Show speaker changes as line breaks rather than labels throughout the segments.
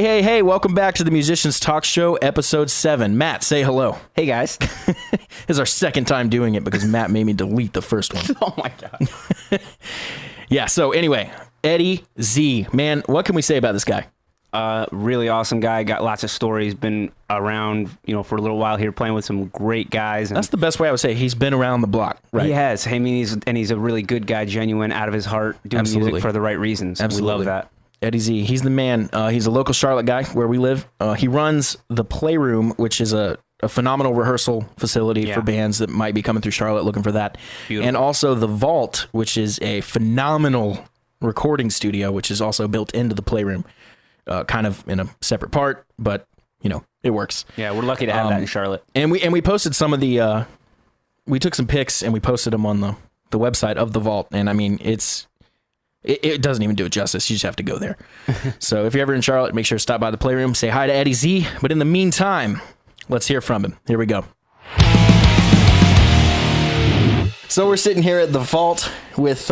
Hey, welcome back to the Musicians Talk Show, episode 7. Matt, say hello.
Hey, guys.
This is our second time doing it because Matt made me delete the first one.
Oh, my God.
Yeah, so anyway, Eddie Z. Man, what can we say about this guy?
Really awesome guy. Got lots of stories. Been around, for a little while here, playing with some great guys. And
That's the best way I would say. He's been around the block, right?
He has. I mean, he's a really good guy, genuine, out of his heart, doing
Absolutely.
music for the right reasons.
Absolutely.
We love that.
Eddie Z. He's the man. He's a local Charlotte guy where we live. He runs the Playroom, which is a phenomenal rehearsal facility for bands that might be coming through Charlotte looking for that.
Beautiful.
And also the Vault, which is a phenomenal recording studio, which is also built into the Playroom, kind of in a separate part, but it works.
Yeah, we're lucky to have that in Charlotte.
And we posted some of the we took some pics and we posted them on the website of the Vault. And I mean, it doesn't even do it justice. You just have to go there. So if you're ever in Charlotte, make sure to stop by the Playroom, say hi to Eddie Z. But in the meantime, let's hear from him. Here we go. So we're sitting here at the Vault with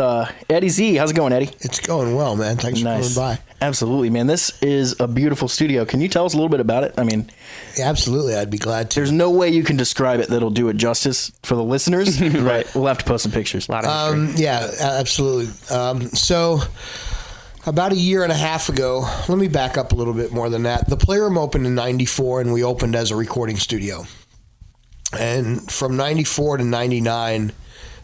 Eddie Z. How's it going, Eddie?
It's going well, man. Thanks for coming by.
Absolutely, man. This is a beautiful studio. Can you tell us a little bit about it? I mean,
yeah, absolutely. I'd be glad to.
There's no way you can describe it that'll do it justice for the listeners.
Right.
We'll have to post some pictures.
A lot of history.
Yeah, absolutely. So about a year and a half ago, let me back up a little bit more than that. The Playroom opened in 94, and we opened as a recording studio. And from 94 to 99,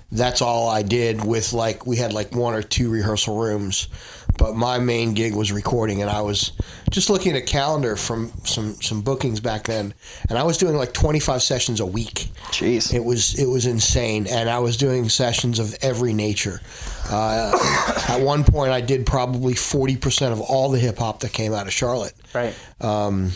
that's all I did with we had one or two rehearsal rooms, but my main gig was recording, and I was just looking at a calendar from some bookings back then, and I was doing 25 sessions a week.
Jeez.
It was insane, and I was doing sessions of every nature. At one point, I did probably 40% of all the hip hop that came out of Charlotte.
Right.
What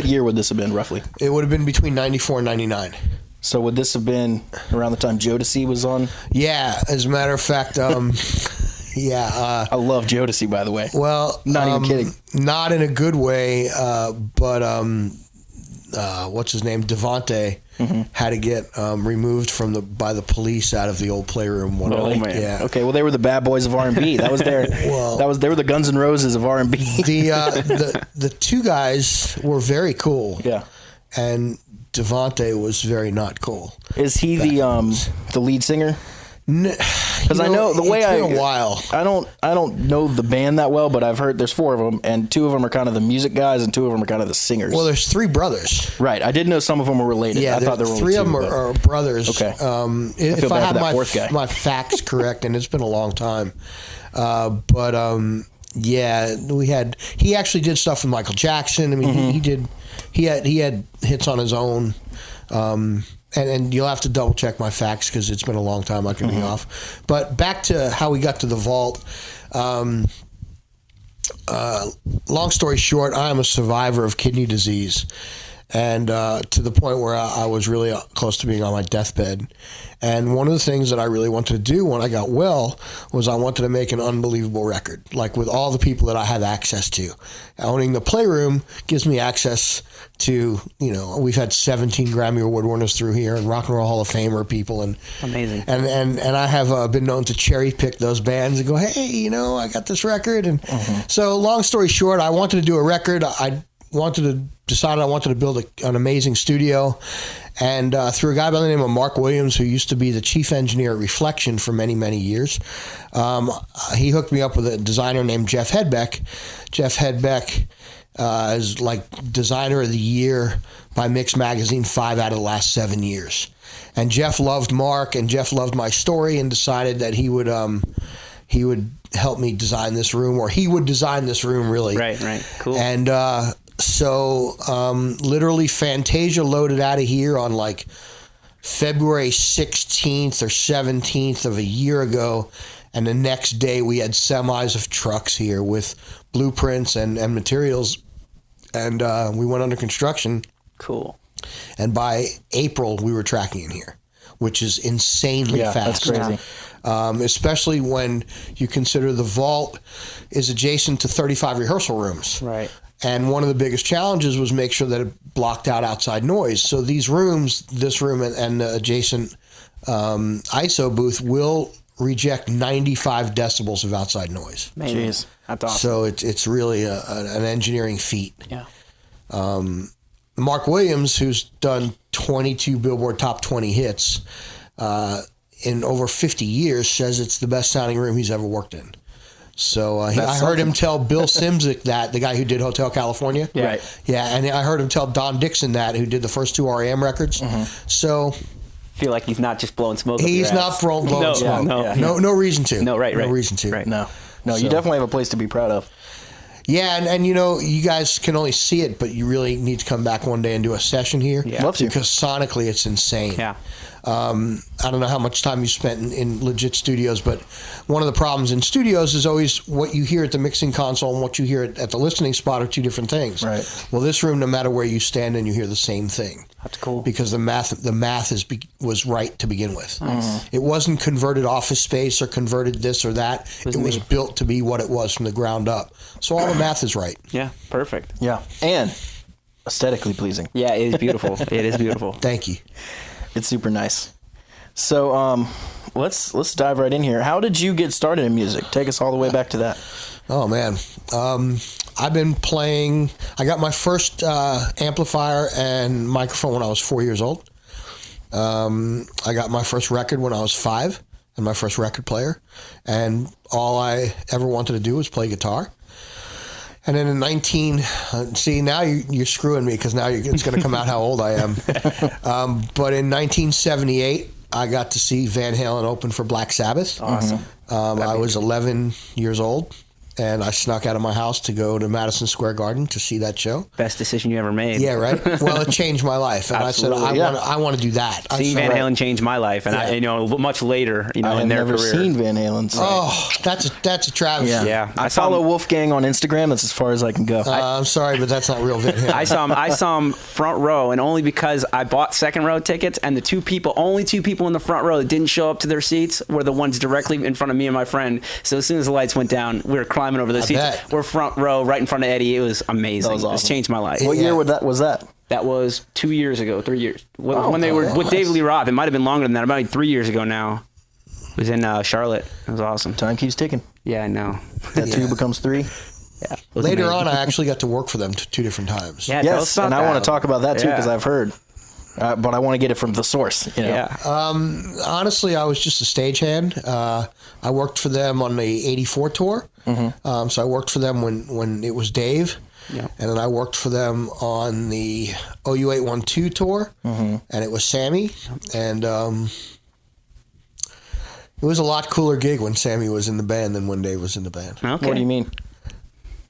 year would this have been, roughly?
It would have been between 94 and 99.
So would this have been around the time Jodeci was on?
Yeah, as a matter of fact, yeah.
I love Jodeci, by the way.
Well,
not even kidding.
Not in a good way, but what's his name? Devontae had to get removed by the police out of the old Playroom.
Really?
Man. Yeah.
Okay. Well, they were the bad boys of R&B. That was their. They were the Guns N' Roses of R&B.
The two guys were very cool.
Yeah.
And Devontae was very not cool.
Is he the lead singer? Because I know the way
it's been a while.
I don't know the band that well, but I've heard there's 4 of them, and 2 of them are kind of the music guys, and 2 of them are kind of the singers.
Well, there's 3 brothers.
Right. I did know some of them were related.
Yeah,
I thought there were
3
only 2,
of them are brothers.
Okay.
If I have
that 4th guy.
my facts correct, and it's been a long time, yeah, he actually did stuff with Michael Jackson. I mean, he had hits on his own. And you'll have to double check my facts because it's been a long time. I could be off. But back to how we got to the Vault. Long story short, I am a survivor of kidney disease. And to the point where I was really close to being on my deathbed. And one of the things that I really wanted to do when I got well was I wanted to make an unbelievable record, with all the people that I have access to. Owning the Playroom gives me access to, we've had 17 Grammy Award winners through here and Rock and Roll Hall of Famer people. And
amazing.
And I have been known to cherry pick those bands and go, hey, I got this record. And so long story short, I wanted to do a record. I decided I wanted to build an amazing studio, and through a guy by the name of Mark Williams, who used to be the chief engineer at Reflection for many, many years, he hooked me up with a designer named Jeff Hedbeck. Jeff Hedbeck is designer of the year by Mix Magazine 5 out of the last 7 years. And Jeff loved Mark, and Jeff loved my story, and decided that he would help me design this room, or he would design this room, really.
Right. Cool.
And so literally Fantasia loaded out of here on February 16th or 17th of a year ago, and the next day we had semis of trucks here with blueprints and materials, and we went under construction.
Cool.
And by April we were tracking in here, which is insanely fast.
That's crazy.
Especially when you consider the Vault is adjacent to 35 rehearsal rooms.
Right.
And one of the biggest challenges was make sure that it blocked out outside noise. So these rooms, this room and the adjacent ISO booth will reject 95 decibels of outside noise.
Jeez. That's awesome.
So it's really an engineering feat.
Yeah.
Mark Williams, who's done 22 Billboard Top 20 hits in over 50 years, says it's the best sounding room he's ever worked in. So I heard him tell Bill Simzik that, the guy who did Hotel California.
Yeah.
Right.
Yeah, and I heard him tell Don Dixon that, who did the first 2 REM records. So
Feel like he's not just blowing smoke.
he's
up your
not
ass.
blowing
No,
smoke.
no.
No reason to.
No, right.
No reason to.
Right.
No,
So-
you definitely have a place to be proud of.
Yeah, and you know, you guys can only see it, but you really need to come back one day and do a session here.
Yeah.
Love to.
Because sonically it's insane.
Yeah.
I don't know how much time you spent in legit studios, but one of the problems in studios is always what you hear at the mixing console and what you hear at the listening spot are two different things.
Right.
Well, this room, no matter where you stand in, you hear the same thing.
That's cool.
Because the math was right to begin with. It wasn't converted office space or converted this or that. It was built to be what it was from the ground up. So all the math is right.
Yeah. Perfect.
Yeah, and aesthetically pleasing.
Yeah, it is beautiful. It is beautiful.
Thank you.
It's super nice. So let's dive right in here. How did you get started in music? Take us all the way back to that.
Oh man, I've been playing. I got my first amplifier and microphone when I was 4 years old. I got my first record when I was 5, and my first record player. And all I ever wanted to do was play guitar. And then in see, now you're screwing me because now it's going to come out how old I am. But in 1978, I got to see Van Halen open for Black Sabbath.
Awesome.
I was 11 years old, and I snuck out of my house to go to Madison Square Garden to see that show.
Best decision you ever made.
Yeah, right? Well, it changed my life. And
Absolutely,
I said,
yeah.
I want to do that.
Seeing Van Halen changed my life, and
Yeah.
much later,
I have
in their
never
career.
seen Van Halen. So.
Oh, that's a travesty.
Yeah.
I
I saw
follow
him-
Wolfgang on Instagram. That's as far as I can go.
I'm sorry, but that's not real Van Halen.
I saw him front row, and only because I bought second row tickets, and the only two people in the front row that didn't show up to their seats were the ones directly in front of me and my friend. So as soon as the lights went down, we were climbing over the seats.
bet.
We're front row, right in front of Eddie. It was amazing.
That was awesome.
It's changed my life.
What
Yeah.
year was that?
That was 2 years ago, 3 years. When they were with David Lee Roth. It might have been longer than that. About 3 years ago now. It was in Charlotte. It was awesome.
Time keeps ticking.
Yeah, I know.
That 2 becomes 3.
Yeah. It was
Later
amazing.
on, I actually got to work for them 2 different times.
Yeah, tell us
Yes,
about
and I
that.
want to talk about that too because
Yeah.
I've heard. But I want to get it from the source. You know?
Yeah.
Honestly, I was just a stagehand. I worked for them on the '84 tour. So I worked for them when it was Dave.
Yeah.
And then I worked for them on the OU812 tour, and it was Sammy. And it was a lot cooler gig when Sammy was in the band than when Dave was in the band.
Okay.
What do you mean?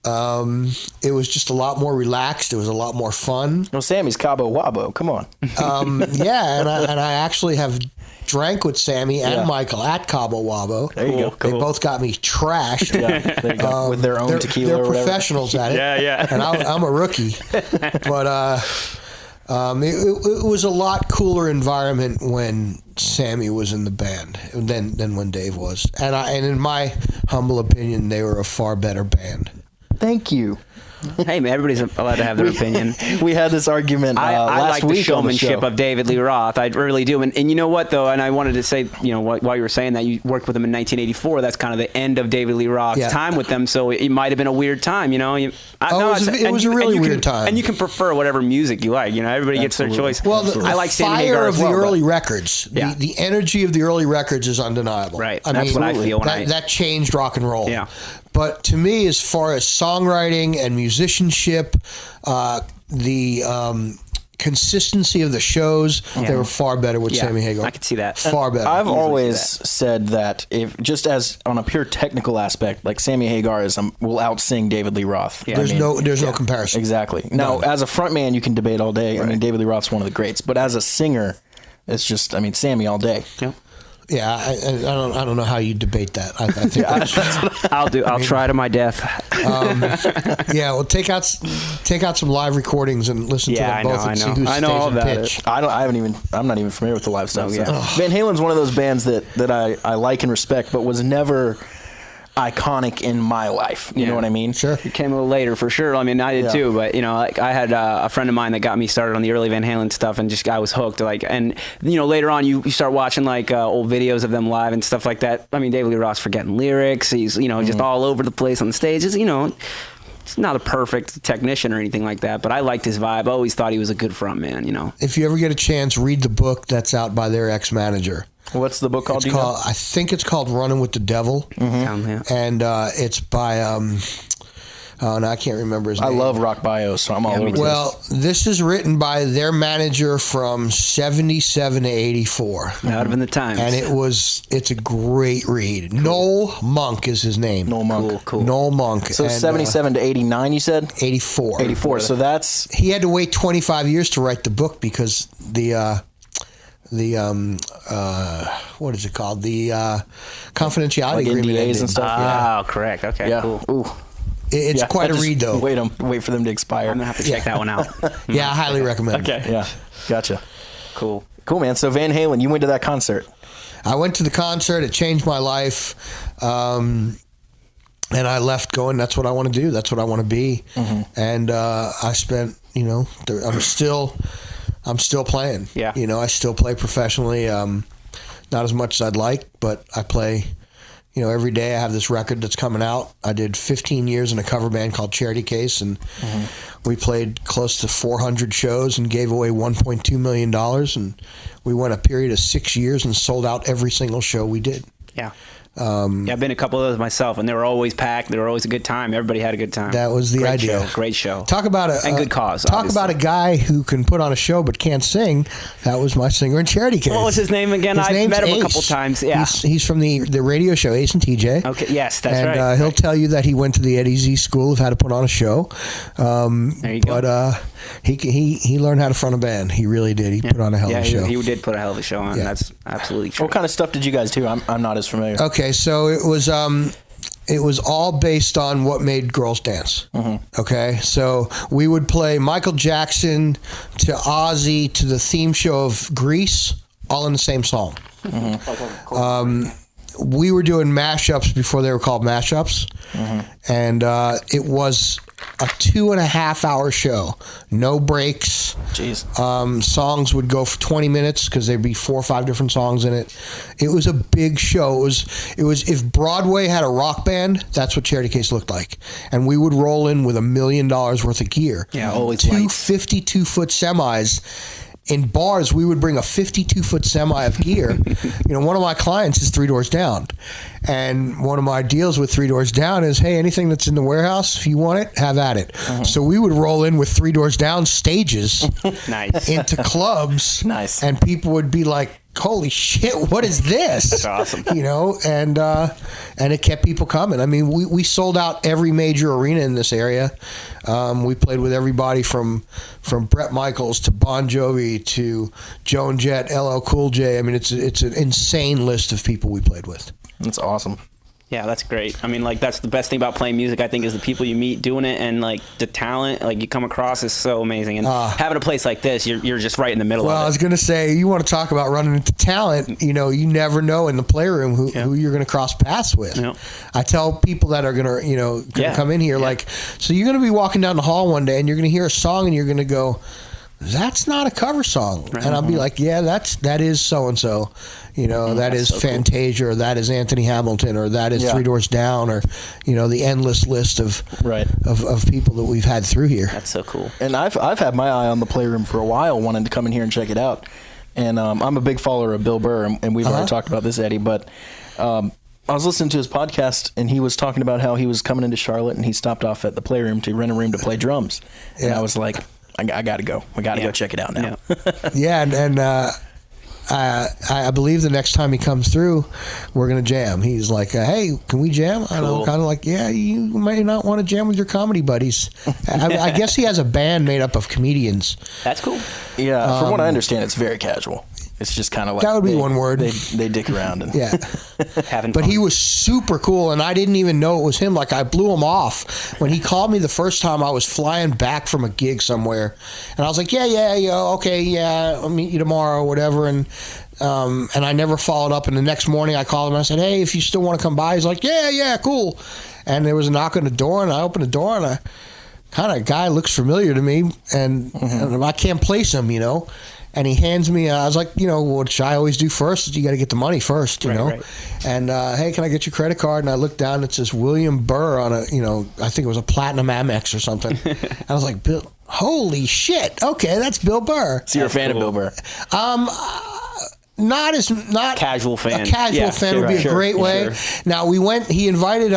It was just a lot more relaxed. It was a lot more fun.
Well, Sammy's Cabo Wabo. Come on.
Yeah, and I actually have drank with Sammy and
Yeah.
Michael at Cabo Wabo.
There you go.
They
Cool.
both got me trashed.
Yeah, there you go. With their own
They're,
tequila
they're
or whatever.
professionals at it.
Yeah, yeah.
And I'm a rookie. But it was a lot cooler environment when Sammy was in the band than when Dave was. And in my humble opinion, they were a far better band.
Thank you.
Hey, man, everybody's allowed to have their opinion.
We had this argument
I
last
like the
week on the
showmanship
show.
of David Lee Roth. I really do. And you know what, though? And I wanted to say, while you were saying that you worked with him in 1984, that's kind of the end of David Lee Roth's
Yeah.
time with them. So it might have been a weird time,
It was a really weird time.
And you can prefer whatever music you like. Everybody gets their
Absolutely.
choice.
Well, the
I like Sammy
fire
Hagar
of
as well,
the
but-
early records,
Yeah.
the energy of the early records is undeniable.
Right. That's what I feel when
that changed rock and roll.
Yeah.
But to me, as far as songwriting and musicianship, the consistency of the shows, they were far better with
Yeah,
Sammy Hagar.
I could see that.
Far better.
I've
Easily
always
see
said that if just as on a pure technical aspect, like Sammy Hagar will outsing David Lee Roth.
Yeah.
there's no comparison.
Exactly. Now, as a frontman, you can debate all day. I mean, David Lee Roth's one of the greats, but as a singer, it's just Sammy all day.
Yeah.
Yeah, I don't know how you debate that. I think that's,
I'll try to my death.
yeah. Well, take out some live recordings and listen
Yeah,
to them both
I
and see
know.
who
I know
stays
all
in
about
pitch.
I'm not even familiar with the live stuff.
Oh, yeah.
So. Van Halen's one of those bands that I like and respect, but was never. iconic in my life. You know what I mean?
Sure.
It came a little later for sure. I mean, I did too, but like I had a friend of mine that got me started on the early Van Halen stuff, and I was hooked. And later on you start watching like old videos of them live and stuff like that. I mean, David Lee Roth's forgetting lyrics. He's just all over the place on the stage. He's not a perfect technician or anything like that, but I liked his vibe. I always thought he was a good front man.
If you ever get a chance, read the book that's out by their ex-manager.
What's the book called?
I think it's called Running with the Devil, and it's by no, I can't remember his name.
I love rock bios, so I'm all over.
Well, this is written by their manager from 77 to 84.
That would have been the times.
And it's a great read. Cool. Noel Monk is his name.
Noel Monk.
Cool.
Noel Monk.
So 77 to 89, you said?
84.
84. So that's...
He had to wait 25 years to write the book because the what is it called? The confidentiality agreement
NDAs and stuff.
Oh, correct. Okay, cool.
Ooh.
It's quite a read, though.
Wait for them to expire.
I'm gonna have to check that one out.
Yeah, I highly recommend.
Okay. Yeah. Gotcha.
Cool,
man. So Van Halen, you went to that concert.
I went to the concert. It changed my life. And I left going, that's what I want to do. That's what I want to be. And I spent, I'm still playing.
Yeah.
I still play professionally. Not as much as I'd like, but I play, every day. I have this record that's coming out. I did 15 years in a cover band called Charity Case, and we played close to 400 shows and gave away $1.2 million. And we went a period of 6 years and sold out every single show we did.
Yeah. I've been a couple of those myself, and they were always packed. They were always a good time. Everybody had a good time.
That was the
Great
idea.
Great show.
Talk about
and good cause.
Talk about a guy who can put on a show but can't sing. That was my singer in Charity Case.
What was his name again? I've met him
Ace.
a couple times. Yeah.
He's from the radio show Ace and TJ.
Okay. Yes, that's right.
And he'll tell you that he went to the Eddie Z School of how to put on a show.
There you go.
But he learned how to front a band. He really did. He put on a hell of a show.
He did put a hell of a show on. Yeah. That's absolutely true.
What kind of stuff did you guys do? I'm not as familiar.
Okay, so it was all based on what made girls dance. Okay, so we would play Michael Jackson to Ozzy to the theme show of Grease, all in the same song. We were doing mashups before they were called mashups, and it was a 2.5 hour show, no breaks.
Jeez.
Songs would go for 20 minutes because there'd be 4 or 5 different songs in it. It was a big show. It was if Broadway had a rock band, that's what Charity Case looked like. And we would roll in with $1 million worth of gear.
Yeah, always
2
lights.
52-foot semis. In bars, we would bring a 52-foot semi of gear. One of my clients is 3 Doors Down. And one of my deals with 3 Doors Down is, hey, anything that's in the warehouse, if you want it, have at it. So we would roll in with 3 Doors Down stages
Nice.
into clubs.
Nice.
And people would be like, holy shit, what is this?
That's awesome.
And it kept people coming. I mean, we sold out every major arena in this area. We played with everybody from Bret Michaels to Bon Jovi to Joan Jett, LL Cool J. I mean, it's an insane list of people we played with.
That's awesome.
Yeah, that's great. I mean, that's the best thing about playing music, I think, is the people you meet doing it, and the talent you come across is so amazing. And having a place like this, you're just right in the middle of it.
Well, I was going to say, you want to talk about running into talent, you never know in the Playroom who you're going to cross paths with.
Yeah.
I tell people that are going to come in here, so you're going to be walking down the hall one day and you're going to hear a song and you're going to go, that's not a cover song. Right. And I'll be like, yeah, that is so-and-so. That is so Fantasia, or that is Anthony Hamilton, or that is 3 Doors Down, or, the endless list of people that we've had through here.
That's so cool.
And I've had my eye on the Playroom for a while, wanting to come in here and check it out. And I'm a big follower of Bill Burr, and we've already talked about this, Eddie, but I was listening to his podcast, and he was talking about how he was coming into Charlotte, and he stopped off at the Playroom to rent a room to play drums. And I was like, I got to go. We got to go check it out now.
Yeah, I believe the next time he comes through, we're going to jam. He's like, hey, can we jam? And I'm kind of like, yeah, you might not want to jam with your comedy buddies. I guess he has a band made up of comedians.
That's cool.
Yeah, from what I understand, it's very casual. It's just kind of like...
That would be one word.
They dick around. And
yeah.
Having
but
fun.
he was super cool, and I didn't even know it was him. Like, I blew him off. When he called me the first time, I was flying back from a gig somewhere. And I was like, yeah, okay, I'll meet you tomorrow, whatever. And And I never followed up. And the next morning I called him and I said, hey, if you still want to come by. He's like, yeah, cool. And there was a knock on the door, and I opened the door, and guy looks familiar to me, and I can't place him, And he hands me, I was like, what I always do first is you got to get the money first, know. Right. And, hey, can I get your credit card? And I looked down, and it says William Burr on a, I think it was a Platinum Amex or something. I was like, Bill, holy shit. Okay, that's Bill Burr.
So you're a fan of Bill Burr?
Casual fan.
A casual fan would be a great way. Sure. Now we went. He invited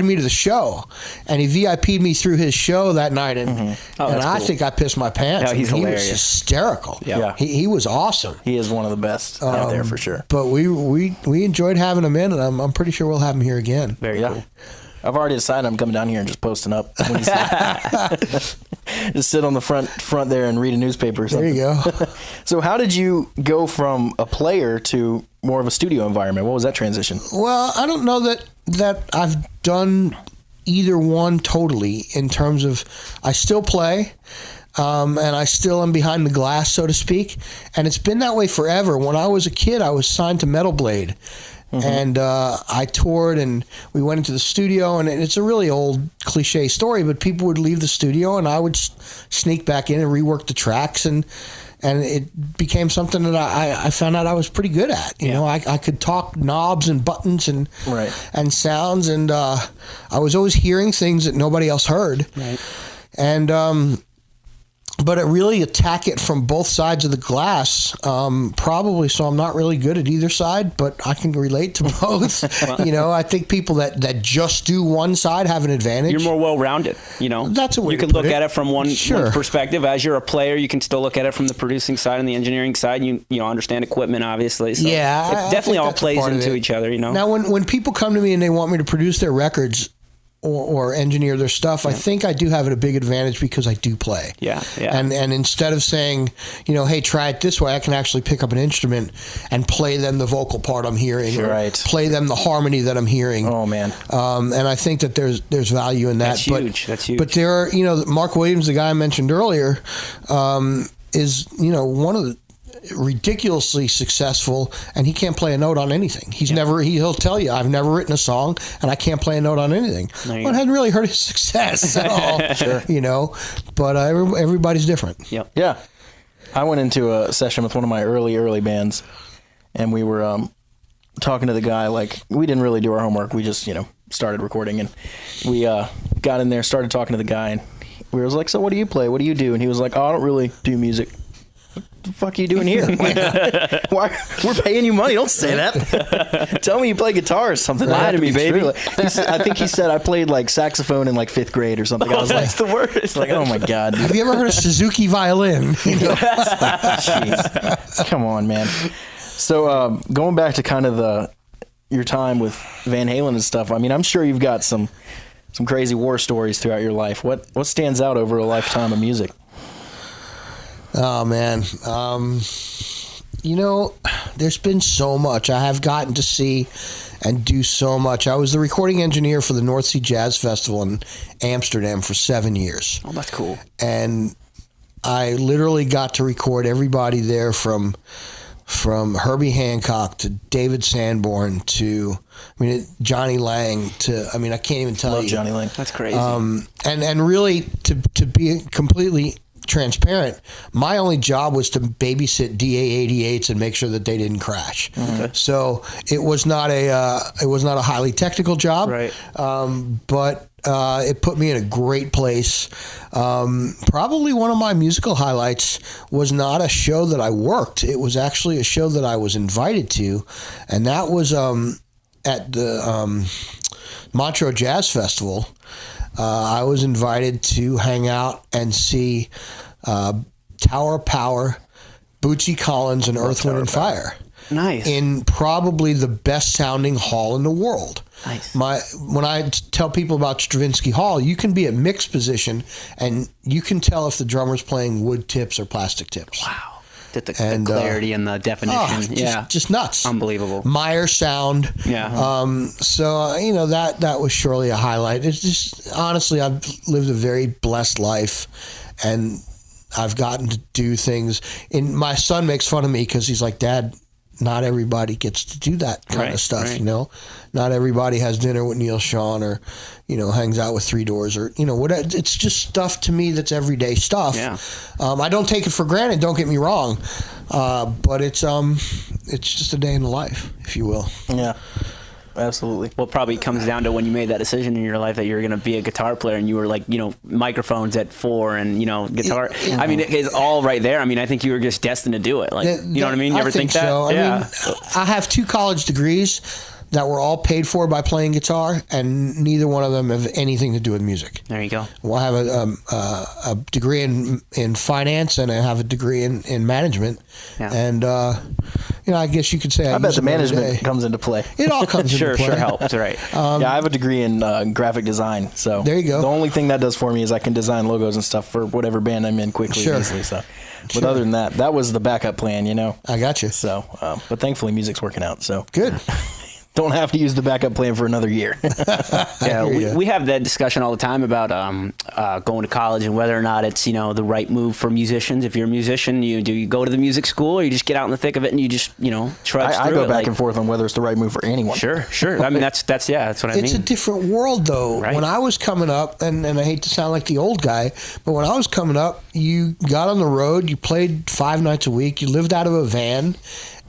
me to the show, and he VIP'd me through his show that night, and I think I pissed my pants.
Yeah, he's hilarious.
He was hysterical.
Yeah.
He was awesome.
He is one of the best out there for sure.
But we enjoyed having him in, and I'm pretty sure we'll have him here again.
Very cool.
I've already decided I'm coming down here and just posting up when he's just sit on the front there and read a newspaper or something.
There you go.
So how did you go from a player to more of a studio environment? What was that transition?
Well, I don't know that I've done either one totally in terms of I still play. And I still am behind the glass, so to speak. And it's been that way forever. When I was a kid, I was signed to Metal Blade. And I toured, and we went into the studio, and it's a really old cliche story, but people would leave the studio, and I would sneak back in and rework the tracks, and it became something that I found out I was pretty good at. You know, I could talk knobs and buttons and sounds, and I was always hearing things that nobody else heard. Right. And but it really attack it from both sides of the glass, probably. So I'm not really good at either side, but I can relate to both. I think people that just do one side have an advantage.
You're more well-rounded.
That's a way
you can look at it from one perspective. As you're a player, you can still look at it from the producing side and the engineering side. You understand equipment, obviously. So it definitely all plays into each other. Now,
when people come to me and they want me to produce their records or engineer their stuff, I think I do have a big advantage because I do play.
Yeah.
And instead of saying, hey, try it this way, I can actually pick up an instrument and play them the vocal part I'm hearing, play them the harmony that I'm hearing.
Oh man.
And I think that there's value in that.
That's huge.
But there are, Mark Williams, the guy I mentioned earlier, is one of the ridiculously successful, and he can't play a note on anything. He'll tell you, I've never written a song and I can't play a note on anything. Well, it hasn't really hurt his success at all. But everybody's different.
Yep.
Yeah. I went into a session with one of my early bands, and we were talking to the guy. Like, we didn't really do our homework. We just started recording, and we got in there, started talking to the guy, and we was like, so what do you play? What do you do? And he was like, oh, I don't really do music. What the fuck are you doing here? Why? We're paying you money. Don't say that. Tell me you play guitar or something.
Lie to me, baby.
I think he said I played like saxophone in like 5th grade or something. I was
that's the worst.
Like, oh my God. Dude.
Have you ever heard of Suzuki violin?
Jeez. Come on, man. So going back to kind of your time with Van Halen and stuff, I mean, I'm sure you've got some crazy war stories throughout your life. What stands out over a lifetime of music?
Oh, man. There's been so much. I have gotten to see and do so much. I was the recording engineer for the North Sea Jazz Festival in Amsterdam for 7 years.
Oh, that's cool.
And I literally got to record everybody there from Herbie Hancock to David Sanborn to, Johnny Lang to, I can't even tell
Love
you.
Johnny Lang.
That's crazy.
And really, to be completely transparent, my only job was to babysit DA-88s and make sure that they didn't crash. Okay. So it was not a highly technical job,
right?
But it put me in a great place. Probably one of my musical highlights was not a show that I worked. It was actually a show that I was invited to, and that was at the Montreux Jazz Festival. I was invited to hang out and see Tower of Power, Bootsy Collins, and Earth, Wind, and Fire.
Nice.
In probably the best sounding hall in the world.
Nice.
When I tell people about Stravinsky Hall, you can be at mixed position and you can tell if the drummer's playing wood tips or plastic tips.
Wow. The clarity and the definition.
Just nuts.
Unbelievable.
Meyer sound.
Yeah.
So, that was surely a highlight. It's just, honestly, I've lived a very blessed life, and I've gotten to do things. And my son makes fun of me because he's like, Dad, not everybody gets to do that kind of stuff, you know. Not everybody has dinner with Neil Sean or, you know, hangs out with Three Doors or, you know, what. It's just stuff to me that's everyday stuff.
Yeah.
I don't take it for granted. Don't get me wrong, but it's just a day in the life, if you will.
Yeah. Absolutely.
Well, it probably comes down to when you made that decision in your life that you're going to be a guitar player, and you were like, you know, microphones at 4 and, you know, guitar. I mean, it's all right there. I mean, I think you were just destined to do it. Like, you know what I mean? You ever think that?
So.
Yeah.
I mean, I have 2 college degrees that were all paid for by playing guitar, and neither one of them have anything to do with music.
There you go.
Well, I have a degree in finance, and I have a degree in management.
Yeah.
And, you know, I guess you could say
I bet the management comes into play.
It all comes into play.
Sure helps, right.
Yeah, I have a degree in graphic design, so
there you go.
The only thing that does for me is I can design logos and stuff for whatever band I'm in quickly and easily. So, but other than that, that was the backup plan, you know.
I got you.
So, but thankfully, music's working out. So
good.
Don't have to use the backup plan for another year.
Yeah, we have that discussion all the time about going to college and whether or not it's, you know, the right move for musicians. If you're a musician, you go to the music school, or you just get out in the thick of it and you just, you know, trudge through
I go
it,
back and forth on whether it's the right move for anyone.
Sure. I mean, that's what I mean.
It's a different world, though.
Right.
When I was coming up, and I hate to sound like the old guy, but when I was coming up, you got on the road, you played 5 nights a week, you lived out of a van.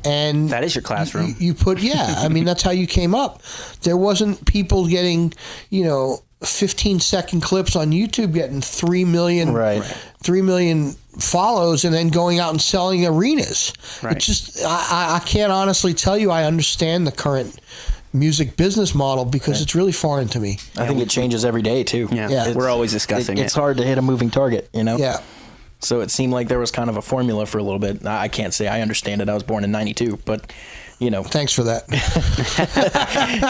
And
that is your classroom.
You put, I mean, that's how you came up. There wasn't people getting, you know, 15-second clips on YouTube getting 3 million, 3 million follows and then going out and selling arenas.
Right.
It's just, I can't honestly tell you I understand the current music business model because it's really foreign to me.
I think it changes every day too.
Yeah. We're always discussing it.
It's hard to hit a moving target, you know?
Yeah.
So it seemed like there was kind of a formula for a little bit. I can't say I understand it. I was born in 92, but, you know.
Thanks for that.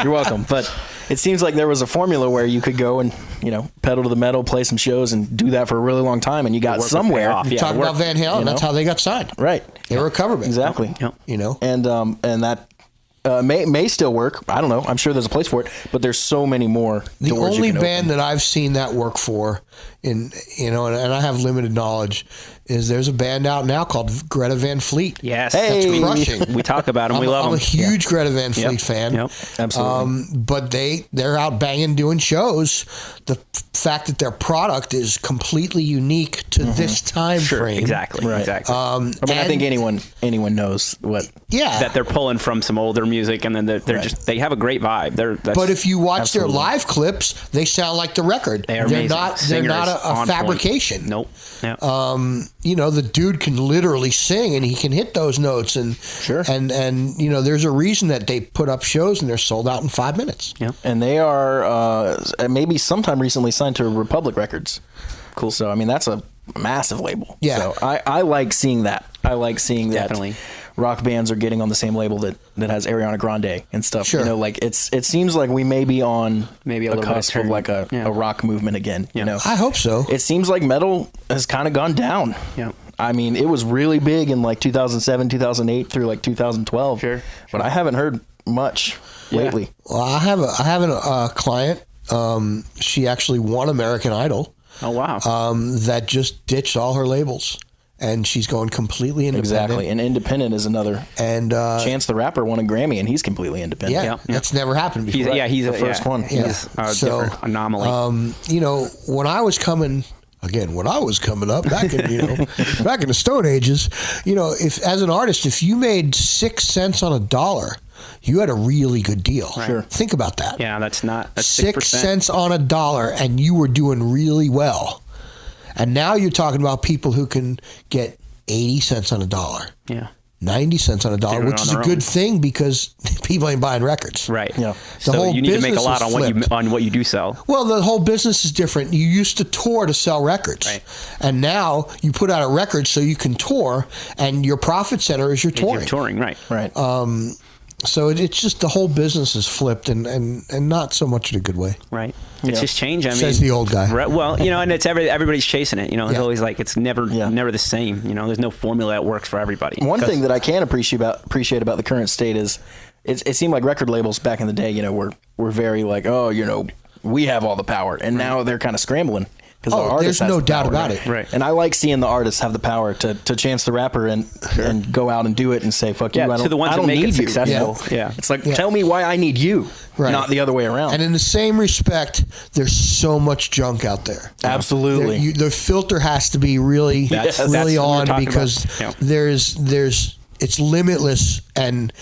You're welcome. But it seems like there was a formula where you could go and, you know, pedal to the metal, play some shows, and do that for a really long time, and you got somewhere.
You talk about Van Halen, that's how they got signed.
Right.
They were a cover band.
Exactly.
Yep.
You know?
And that may still work. I don't know. I'm sure there's a place for it, but there's so many more.
The
doors
only
you can
band
open.
that I've seen that work for, and I have limited knowledge, is there's a band out now called Greta Van Fleet.
Yes.
Hey.
That's crushing.
We talk about them. We love them.
I'm a huge Greta Van Fleet fan.
Yep.
Absolutely.
But they're out banging, doing shows. The fact that their product is completely unique to this time frame.
Exactly.
Right.
Exactly.
I mean, I think anyone knows what.
Yeah.
that they're pulling from some older music, and then they're just, they have a great vibe.
But if you watch
Absolutely.
their live clips, they sound like the record.
They're
They're
amazing.
not. They're
Singers
not
on
a
point.
fabrication.
Nope. Yeah.
You know, the dude can literally sing and he can hit those notes, and and you know, there's a reason that they put up shows and they're sold out in 5 minutes.
Yeah.
And they are maybe sometime recently signed to Republic Records. Cool. So I mean, that's a massive label.
Yeah.
So I like seeing that. I like seeing
Definitely.
that rock bands are getting on the same label that has Ariana Grande and stuff.
Sure.
You know, like it seems like we may be on
Maybe a
a
little bit
cusp
of
of like a rock movement again. You know,
I hope so.
it seems like metal has kind of gone down.
Yeah.
I mean, it was really big in like 2007, 2008 through like 2012.
Sure.
But I haven't heard much lately.
Well, I have a client. She actually won American Idol.
Oh wow.
That just ditched all her labels, and she's going completely independent.
Exactly. And independent is another.
And
Chance the Rapper won a Grammy, and he's completely independent.
yeah, that's never happened before.
He's
the first one.
He's a different anomaly.
You know, when I was coming up back in back in the Stone Ages, you know, if as an artist, if you made 6 cents on a dollar, you had a really good deal.
Sure.
Think about that.
Yeah, that's
6 cents on a dollar, and you were doing really well. And now you're talking about people who can get 80 cents on a dollar.
Yeah.
90 cents on a dollar,
Doing it
which
on
is a
their
good
own.
thing because people ain't buying records.
Right.
Yeah.
So
whole
you need to make a
business
lot
is
on
flipped.
what you do sell.
Well, the whole business is different. You used to tour to sell records.
Right.
And now you put out a record so you can tour, and your profit center is your touring.
You're touring, right?
Right.
So it's just the whole business is flipped, and not so much in a good way.
Right. It's just change. I mean,
Says the old guy.
Right, well, you know, and it's everybody's chasing it. You know, it's
Yeah.
always like it's never the same. You know, there's no formula that works for everybody.
One thing that I can appreciate about the current state is it seemed like record labels back in the day, you know, were very like, oh, you know, we have all the power, and now they're kind of scrambling because the
Oh,
artist
there's
has
no
the
doubt
power,
about
right?
it.
Right.
And I like seeing the artists have the power to chance the rapper and go out and do it and say, fuck you,
Yeah,
I
to
don't,
the ones
I
that
don't
make
need
it
you.
successful. Yeah.
It's like, tell me why I need you,
Right.
not the other way around.
And in the same respect, there's so much junk out there.
Absolutely.
The filter has to be really,
That's
really
what we were
on
talking
because
about. Yeah.
it's limitless and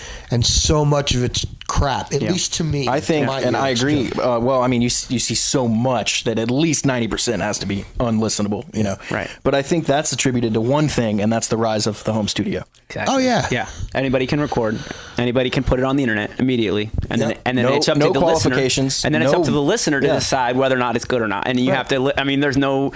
so much of it's crap. At least to me,
I think,
my
and I
ears.
agree. Well, I mean, you see so much that at least 90% has to be unlistenable, you know.
Right.
But I think that's attributed to one thing, and that's the rise of the home studio.
Exactly.
Oh, yeah.
Yeah. Anybody can record. Anybody can put it on the internet immediately, and
Yep.
then
No-
it's up
no
to the listener.
qualifications,
And then it's
no-
up to the listener to
yeah.
decide whether or not it's good or not. And you have to. I mean, there's no.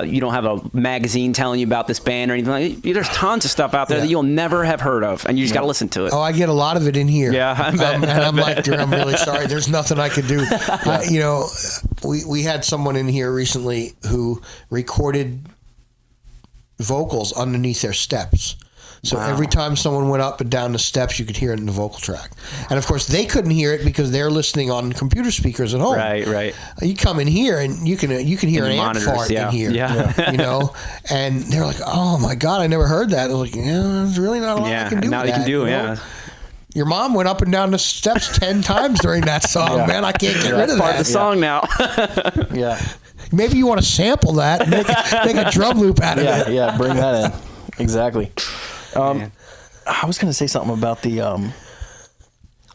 You don't have a magazine telling you about this band or anything like that. There's tons of stuff out there
Yeah.
that you'll never have heard of, and you just got to listen to it.
Oh, I get a lot of it in here.
Yeah, I bet.
And I'm like, "Drew, I'm really sorry. There's nothing I could do. We had someone in here recently who recorded vocals underneath their steps. So every time someone went up and down the steps, you could hear it in the vocal track. And of course, they couldn't hear it because they're listening on computer speakers at home.
Right.
You come in here and you can hear an
the
amp
monitors,
fart
yeah.
in here.
Yeah.
You know, and they're like, "Oh my god, I never heard that." I was like, "Yeah, there's really not a lot I can do."
Now
with
you can
that,
do.
you know?
Yeah.
Your mom went up and down the steps 10 times during that song,
Yeah.
man. I can't get rid of
Part of
that.
the song now.
Yeah.
Maybe you want to sample that and make a drum loop out of
Yeah,
it.
yeah, bring that in. Exactly.
Man.
I was going to say something about the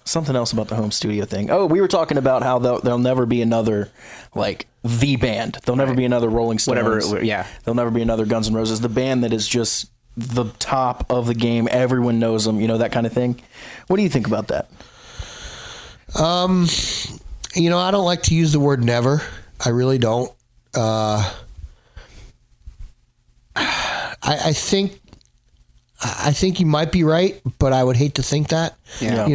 something else about the home studio thing. Oh, we were talking about how there'll never be another like the band. There'll never be another Rolling Stones.
Whatever, yeah.
There'll never be another Guns N' Roses. The band that is just the top of the game. Everyone knows them. You know, that kind of thing. What do you think about that?
I don't like to use the word never. I really don't. I think you might be right, but I would hate to think that.
Yeah.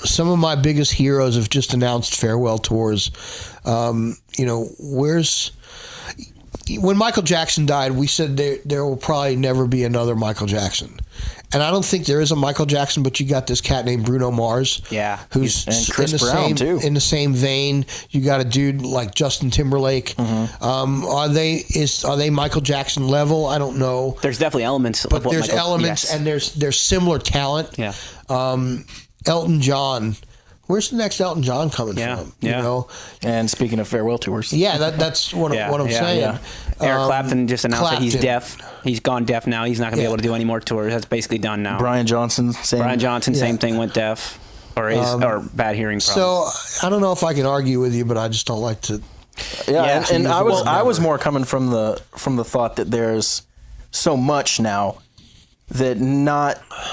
Some of my biggest heroes have just announced farewell tours. When Michael Jackson died, we said there will probably never be another Michael Jackson. And I don't think there is a Michael Jackson, but you got this cat named Bruno Mars.
Yeah.
Who's
And Chris
in the
Brown,
same,
too.
in the same vein. You got a dude like Justin Timberlake.
Mm-hmm.
Are they Michael Jackson level? I don't know.
There's definitely elements.
But
of what
there's
Michael,
elements
yes.
and there's similar talent.
Yeah.
Elton John. Where's the next Elton John coming
Yeah,
from?
yeah.
And speaking of farewell tours,
Yeah, that's what I'm saying.
yeah.
Eric Clapton just announced that he's
Clapton.
deaf. He's gone deaf now. He's not going to be able to do any more tours. That's basically done now.
Brian Johnson, same.
Brian Johnson, same
Yeah.
thing, went deaf or bad hearing problems.
So I don't know if I can argue with you, but I just don't like to.
Yeah,
Yeah,
and I was
well,
I was
never.
more coming from the thought that there's so much now that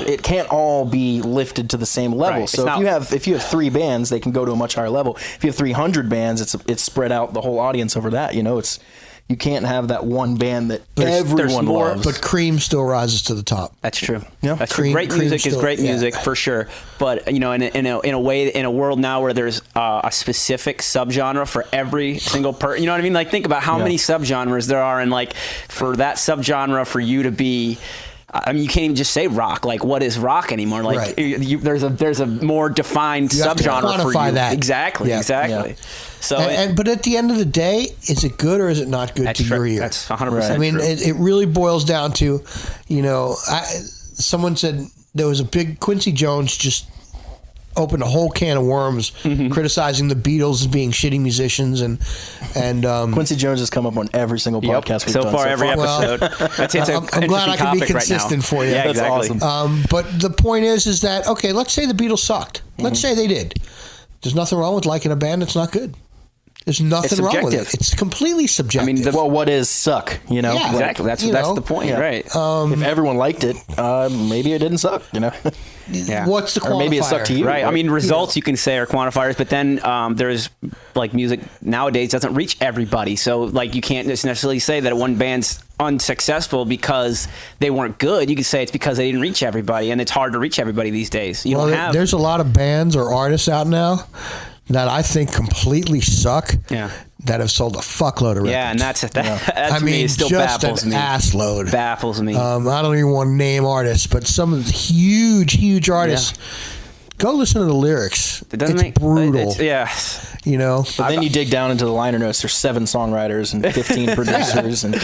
it can't all be lifted to the same level.
Right.
So if you have 3 bands, they can go to a much higher level. If you have 300 bands, it's spread out the whole audience over that. You can't have that one band that
There's
everyone
more-
loves.
But Cream still rises to the top.
That's true.
Yeah.
That's
Cream-
true. Great
Cream
music is
still-
great
yeah.
music for sure. But in a world now where there's a specific subgenre for every single person, you know what I mean? Like think about how many subgenres there are, and like for that subgenre for you to be. I mean, you can't even just say rock. Like, what is rock anymore? Like,
Right.
there's a more defined
You have to
subgenre for
quantify
you.
that.
Exactly,
Yeah.
exactly.
Yeah.
So
But at the end of the day, is it good or is it not good to your ear?
That's 100%.
I mean,
true.
it really boils down to, someone said there was a big Quincy Jones just opened a whole can of worms criticizing the Beatles as being shitty musicians and
Quincy Jones has come up on every single
Yep.
podcast we've
So
done
far, every
Well,
episode. It's an
I'm glad I can be
interesting topic right now.
consistent for you.
Yeah,
That's
exactly.
awesome.
But the point is that, okay, let's say the Beatles sucked. Let's say they did. There's nothing wrong with liking a band that's not good. There's nothing wrong with it.
subjective.
It's completely subjective.
I mean,
Well, what is suck?
Yeah.
Exactly. That's
You know,
the point,
yeah.
right?
If everyone liked it, maybe it didn't suck.
Yeah.
What's the qualifier?
Or maybe it sucked to you.
Right. I mean, results you can say are quantifiers, but then there's like music nowadays doesn't reach everybody. So like you can't just necessarily say that one band's unsuccessful because they weren't good. You could say it's because they didn't reach everybody, and it's hard to reach everybody these days. You don't have.
There's a lot of bands or artists out now that I think completely suck.
Yeah.
That have sold a fuckload of records.
Yeah, and that
I
to me
mean,
it still
just
baffles
an
me.
ass load.
Baffles me.
I don't even want to name artists, but some of the huge artists. Go listen to the lyrics.
It doesn't
it's
make
brutal.
yeah.
you know.
But then you dig down into the liner notes. There's 7 songwriters and 15 producers, and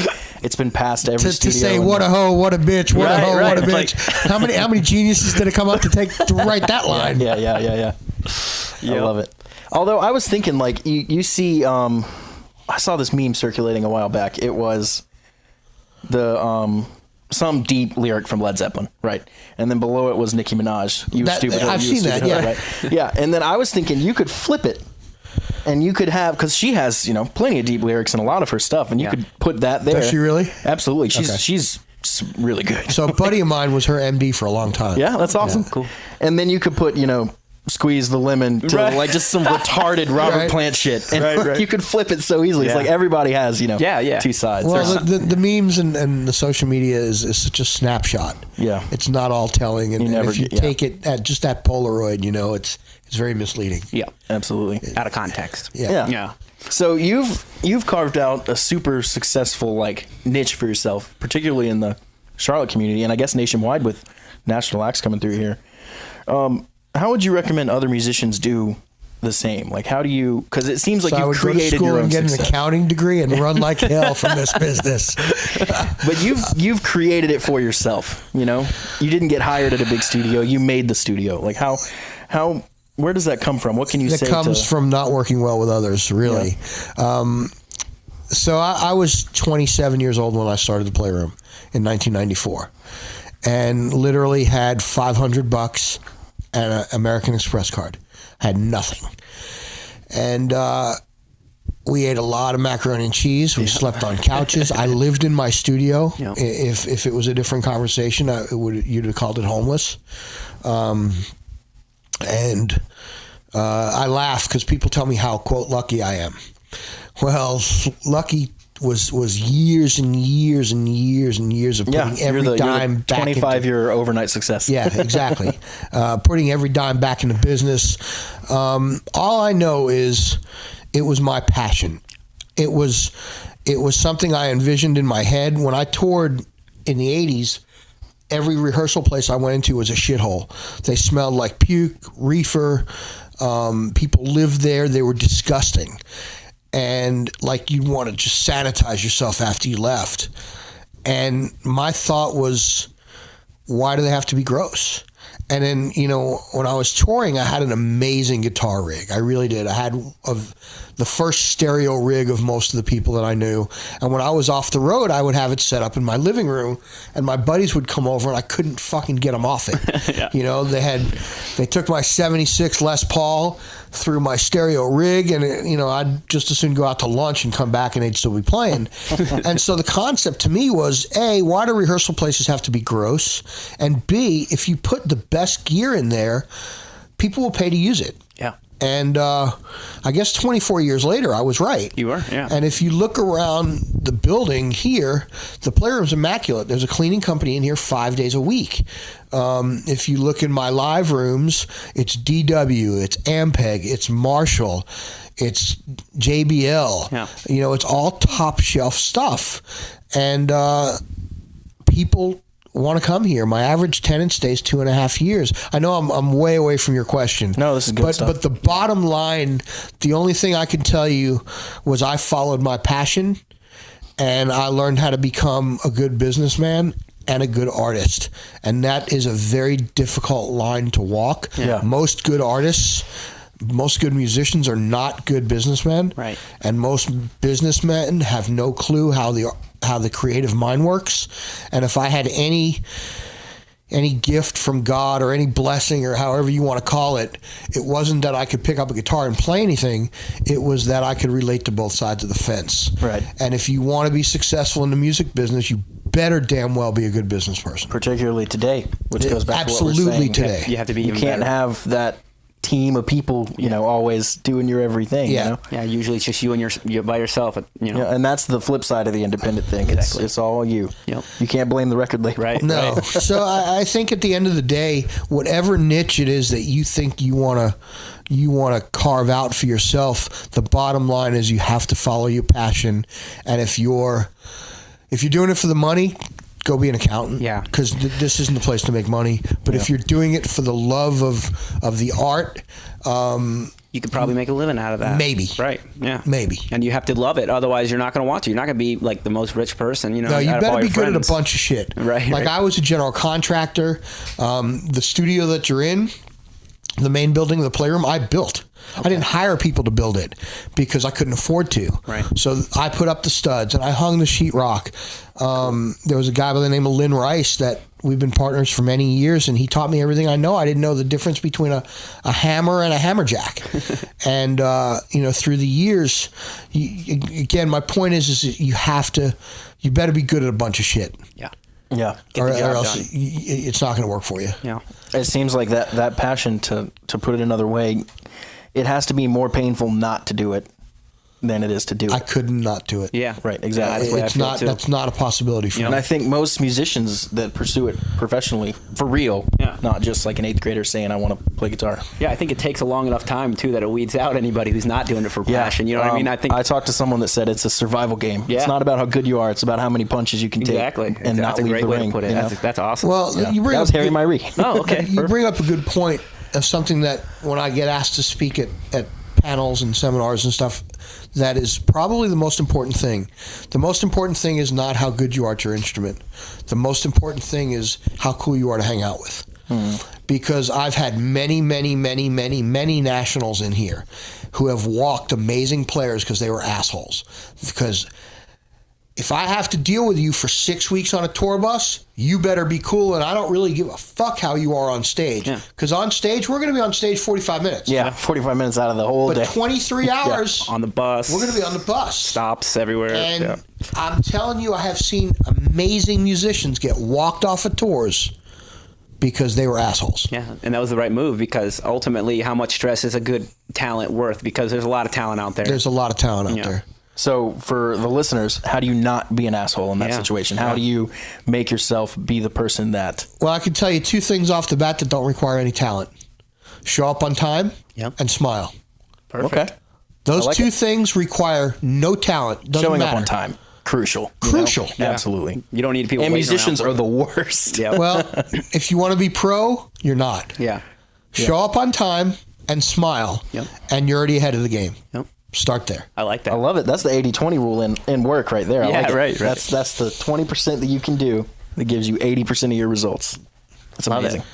it's been passed every
To
studio.
say what a hoe, what a bitch, what a hoe, what a
Right.
bitch. How many geniuses did it come up to write that line?
Yeah. I love it. Although I was thinking, like, you see, I saw this meme circulating a while back. It was the some deep lyric from Led Zeppelin, right? And then below it was Nicki Minaj. You stupid hoe,
I've
you
seen
stupid
that,
hoe,
yeah.
right? Yeah. And then I was thinking you could flip it, and you could have, because she has, plenty of deep lyrics in a lot of her stuff, and you could put that there.
Does she really?
Absolutely.
Okay.
She's really good.
So a buddy of mine was her MD for a long time.
Yeah, that's awesome.
Cool.
And then you could put, squeeze the lemon to like just some retarded Robert
Right.
Plant shit. And you could flip it so easily. It's
Yeah.
like everybody has,
Yeah.
two sides.
Well, the memes and the social media is such a snapshot.
Yeah.
It's not all telling. And,
You never
if you
get-
take it at just that Polaroid, it's very misleading.
Yeah.
Absolutely.
Out of context.
Yeah.
Yeah.
So you've carved out a super successful like niche for yourself, particularly in the Charlotte community, and I guess nationwide with national acts coming through here. How would you recommend other musicians do the same? Like, how do you? Because it seems like
So I
you've
would go to
created
school
your own
and get an
success.
accounting degree and run like hell from this business.
But you've created it for yourself. You didn't get hired at a big studio. You made the studio. Like how where does that come from? What can you
It
say?
comes from not working well with others, really. So I was 27 years old when I started the Playroom in 1994, and literally had $500 and an American Express card. Had nothing, and we ate a lot of macaroni and cheese. We slept on couches. I lived in my studio.
Yeah.
If it was a different conversation, you'd have called it homeless. And I laugh because people tell me how, quote, lucky I am. Well, lucky was years and years and years and years of putting every dime back
25-year overnight success.
Yeah, exactly. Putting every dime back into business. All I know is it was my passion. It was something I envisioned in my head. When I toured in the 80s, every rehearsal place I went into was a shithole. They smelled like puke, reefer. People lived there. They were disgusting. And like you'd want to just sanitize yourself after you left. And my thought was, why do they have to be gross? And then, when I was touring, I had an amazing guitar rig. I really did. I had the first stereo rig of most of the people that I knew. And when I was off the road, I would have it set up in my living room, and my buddies would come over, and I couldn't fucking get them off it.
Yeah.
They took my 76 Les Paul through my stereo rig, and I'd just as soon go out to lunch and come back and they'd still be playing. And so the concept to me was, A, why do rehearsal places have to be gross? And B, if you put the best gear in there, people will pay to use it.
Yeah.
And I guess 24 years later, I was right.
You were, yeah.
And if you look around the building here, the Playroom's immaculate. There's a cleaning company in here 5 days a week. If you look in my live rooms, it's DW, it's Ampeg, it's Marshall, it's JBL.
Yeah.
It's all top shelf stuff. And people want to come here. My average tenant stays 2.5 years. I know I'm way away from your question.
No, this is good stuff.
But the bottom line, the only thing I can tell you was I followed my passion, and I learned how to become a good businessman and a good artist. And that is a very difficult line to walk.
Yeah.
Most good artists, most good musicians are not good businessmen.
Right.
And most businessmen have no clue how the creative mind works. And if I had any gift from God or any blessing or however you want to call it, it wasn't that I could pick up a guitar and play anything. It was that I could relate to both sides of the fence.
Right.
And if you want to be successful in the music business, you better damn well be a good business person.
Particularly today, which goes back to what we're
Absolutely
saying.
today.
You have to be
You
even
can't
better.
have that team of people, always doing your everything.
Yeah.
Yeah, usually it's just you and you by yourself.
Yeah, and that's the flip side of the independent thing.
Exactly.
It's all you.
Yep.
You can't blame the record label.
Right.
No.
Right.
So I think at the end of the day, whatever niche it is that you think you want to carve out for yourself, the bottom line is you have to follow your passion. And if you're doing it for the money, go be an accountant.
Yeah.
Because this isn't the place to make money. But if you're doing it for the love of the art,
you could probably make a living out of that.
Maybe.
Right. Yeah.
Maybe.
And you have to love it. Otherwise, you're not going to want to. You're not going to be like the most rich person, you know.
No, you
out of
better
all
be
your
good at
friends.
a bunch of shit.
Right.
Like I was a general contractor. The studio that you're in, the main building, the Playroom, I built. I didn't hire people to build it because I couldn't afford to.
Right.
So I put up the studs and I hung the sheetrock. There was a guy by the name of Lynn Rice that we've been partners for many years, and he taught me everything I know. I didn't know the difference between a hammer and a hammerjack. And, through the years, again, my point is that you better be good at a bunch of shit.
Yeah.
Yeah.
Or
the job
else
done.
it's not going to work for you.
Yeah.
It seems like that passion, to put it another way, it has to be more painful not to do it than it is to do it.
I could not do it.
Yeah.
Right, exactly.
That's the way I
It's
feel
not.
too.
That's not a possibility for
And
me.
I think most musicians that pursue it professionally, for real,
Yeah.
not just like an 8th grader saying, I want to play guitar.
Yeah, I think it takes a long enough time too that it weeds out anybody who's not doing it for passion. You know what I mean? I think
I talked to someone that said it's a survival game.
Yeah.
It's not about how good you are. It's about how many punches you can
exactly.
take and
That's
not
a
leave
great
the
way
ring.
to put it.
you know?
That's awesome.
Well,
Yeah.
you bring
That was
up
Harry
good-
Myrie.
Oh, okay.
You bring up a good point of something that when I get asked to speak at panels and seminars and stuff, that is probably the most important thing. The most important thing is not how good you are at your instrument. The most important thing is how cool you are to hang out with. Because I've had many nationals in here who have walked amazing players because they were assholes. Because if I have to deal with you for 6 weeks on a tour bus, you better be cool, and I don't really give a fuck how you are on stage.
Yeah.
Because on stage, we're going to be on stage 45 minutes.
Yeah, 45 minutes out of the whole
But
day.
23 hours,
on the bus.
we're going to be on the bus.
stops everywhere.
And
Yeah.
I'm telling you, I have seen amazing musicians get walked off of tours because they were assholes.
Yeah, and that was the right move because ultimately, how much stress is a good talent worth? Because there's a lot of talent out there.
There's a lot of talent out
Yeah.
there.
So for the listeners, how do you not be an asshole in that
Yeah.
situation? How do you make yourself be the person that...
Well, I can tell you two things off the bat that don't require any talent. Show up on time
Yep.
and smile.
Perfect.
Okay.
Those
I like
two
it.
things require no talent. Doesn't
Showing
matter.
up on time. Crucial. you know?
Crucial.
Yeah.
Absolutely.
You don't need people.
And
waiting
musicians
around
are the worst.
Yeah.
Well, if you want to be pro, you're not.
Yeah.
Show up on time and smile,
Yep.
and you're already ahead of the game.
Yep.
Start there.
I like that.
I love it. That's the 80-20 rule in work right there. I
Yeah,
like it.
right.
That's the 20% that you can do that gives you 80% of your results. That's
Love
amazing.
it.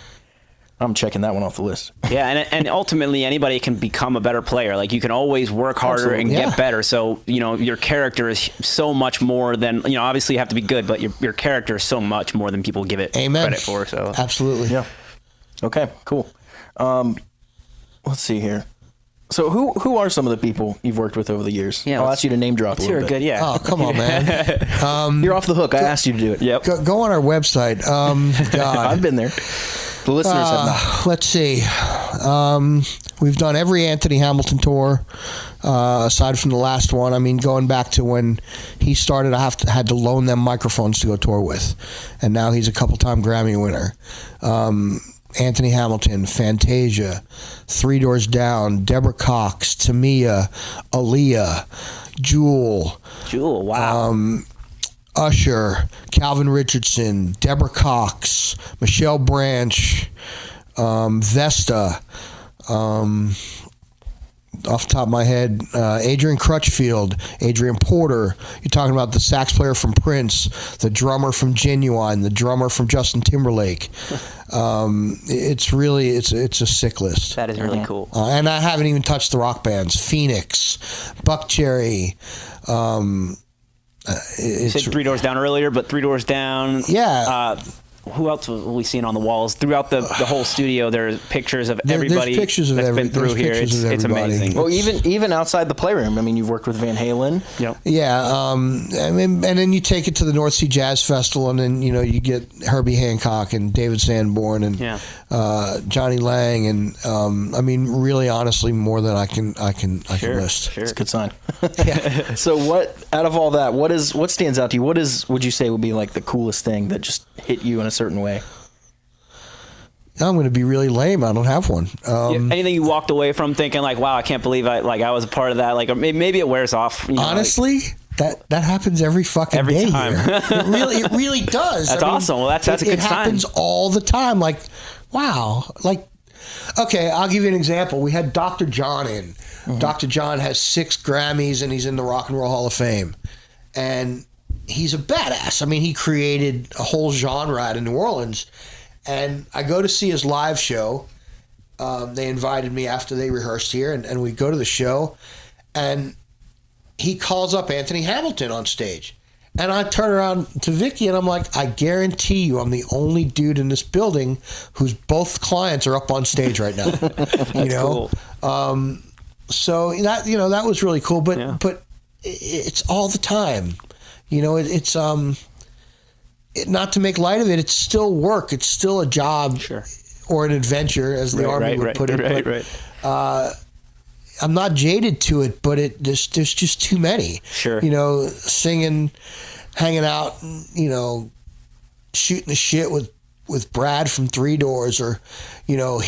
I'm checking that one off the list.
Yeah, and ultimately anybody can become a better player. Like you can always work harder and
Absolutely.
get
Yeah.
better. So your character is so much more than obviously you have to be good, but your character is so much more than people give it
Amen.
credit for. So
Absolutely.
Yeah. Okay, cool. Let's see here. So who are some of the people you've worked with over the years?
Yeah,
I'll
let's-
ask you to name drop a
let's
little
hear a
bit.
good yeah.
Oh, come on, man.
You're off the hook. I asked you to do it.
Yep.
Go on our website. God.
I've been there. The listeners have not.
Let's see. We've done every Anthony Hamilton tour, aside from the last one. I mean, going back to when he started, I had to loan them microphones to go tour with, and now he's a couple-time Grammy winner. Anthony Hamilton, Fantasia, Three Doors Down, Deborah Cox, Tamia, Aaliyah, Jewel,
Wow.
Usher, Calvin Richardson, Deborah Cox, Michelle Branch, Vesta, off the top of my head, Adrian Crutchfield, Adrian Porter. You're talking about the sax player from Prince, the drummer from Genuine, the drummer from Justin Timberlake. It's a sick list.
That is really cool.
And I haven't even touched the rock bands: Phoenix, Buckcherry.
You said Three Doors Down earlier, but Three Doors Down.
Yeah.
Who else were we seeing on the walls throughout the whole studio? There's pictures of
There's
everybody
pictures of
that's
every-
been through
there's
here.
pictures of
It's
everybody.
amazing.
Well, even outside the Playroom. I mean, you've worked with Van Halen.
Yep.
Yeah, and then you take it to the North Sea Jazz Festival, and then you get Herbie Hancock and David Sanborn and
Yeah.
Johnny Lang, and I mean, really, honestly, more than I can list.
Sure.
It's a good sign. So what out of all that, what stands out to you? Would you say would be like the coolest thing that just hit you in a certain way?
I'm going to be really lame. I don't have one.
Anything you walked away from thinking like, wow, I can't believe I was a part of that. Like, or maybe it wears off.
Honestly, that happens every fucking
Every
day
time.
here. It really does.
That's awesome. Well, that's a good
It
sign.
happens all the time. Like, wow. Like, Okay, I'll give you an example. We had Dr. John in. Dr. John has 6 Grammys and he's in the Rock and Roll Hall of Fame. And he's a badass. I mean, he created a whole genre out in New Orleans. And I go to see his live show. They invited me after they rehearsed here, and we go to the show. And he calls up Anthony Hamilton on stage. And I turn around to Vicky and I'm like, I guarantee you I'm the only dude in this building whose both clients are up on stage right now. You know?
Cool.
So that was really cool, but it's all the time. You know, it's not to make light of it, it's still work. It's still a job or an adventure, as the Army would put it. Right. I'm not jaded to it, but there's just too many.
Sure.
You know, singing, hanging out, you know, shooting the shit with Brad from Three Doors, or, you know,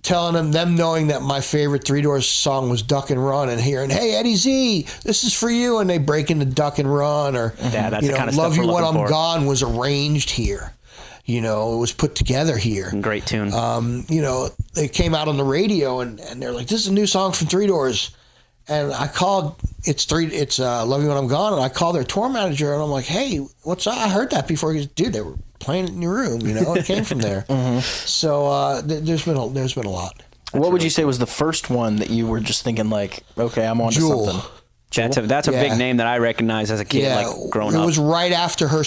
telling them knowing that my favorite Three Doors song was Duck and Run, and hearing, hey, Eddie Z, this is for you, and they break into Duck and Run, or,
that's
you
the
know,
kind of
Love
stuff
You
we're
When I'm
looking for.
Gone was arranged here. You know, it was put together here.
Great tune.
You know, they came out on the radio and they're like, this is a new song from Three Doors. And I called, it's Love You When I'm Gone. And I called their tour manager and I'm like, hey, what's up? I heard that before. He goes, dude, they were playing it in your room. You know, it came from there. So there's been a lot.
What would you say was the first one that you were just thinking like, okay, I'm on to
Jewel.
something?
That's a big name that I recognize as a kid, like growing up.
It was right after her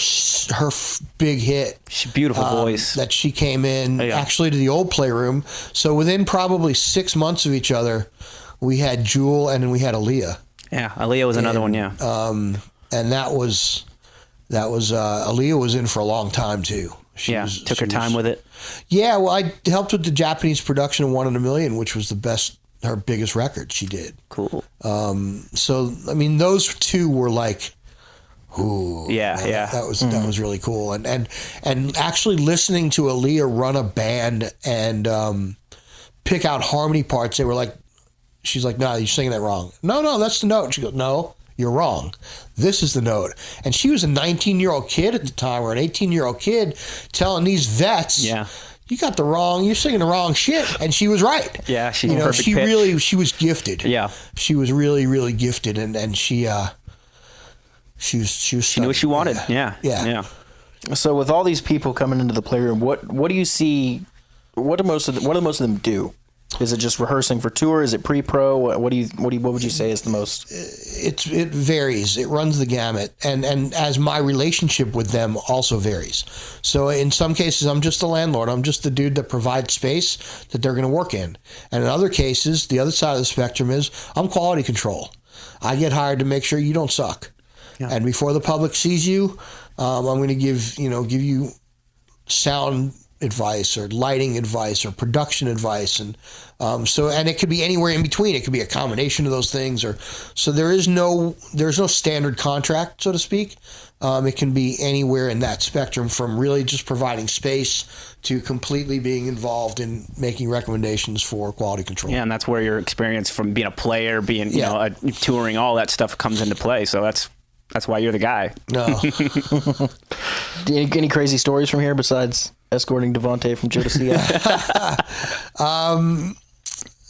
big hit.
Beautiful voice.
That she came in actually to the old Playroom. So within probably 6 months of each other, we had Jewel and then we had Aaliyah.
Yeah, Aaliyah was another one. Yeah.
And that was Aaliyah was in for a long time too. She
took her time with it.
Yeah, well, I helped with the Japanese production of 1 in a Million, which was her biggest record she did.
Cool.
So I mean, those two were like, ooh, that was really cool. And actually listening to Aaliyah run a band and pick out harmony parts, they were like, she's like, no, you're singing that wrong. No, that's the note. She goes, no, you're wrong. This is the note. And she was a 19-year-old kid at the time, or an 18-year-old kid, telling these vets, you're singing the wrong shit. And she was right.
Yeah, she's perfect pitch.
She was gifted.
Yeah.
She was really, really gifted, and she knew
what she wanted. Yeah.
So with all these people coming into the Playroom, what do you see? What do most of them do? Is it just rehearsing for tour? Is it pre-pro? What would you say is the most?
It varies. It runs the gamut, and as my relationship with them also varies. So in some cases, I'm just the landlord. I'm just the dude that provides space that they're going to work in. And in other cases, the other side of the spectrum is I'm quality control. I get hired to make sure you don't suck. Yeah. And before the public sees you, I'm going to give you sound advice or lighting advice or production advice, and and it could be anywhere in between. It could be a combination of those things, so there's no standard contract, so to speak. It can be anywhere in that spectrum, from really just providing space to completely being involved in making recommendations for quality control.
Yeah, and that's where your experience from being a player, being touring, all that stuff comes into play. So that's why you're the guy.
No.
Any crazy stories from here besides escorting Devontae from Jodeci?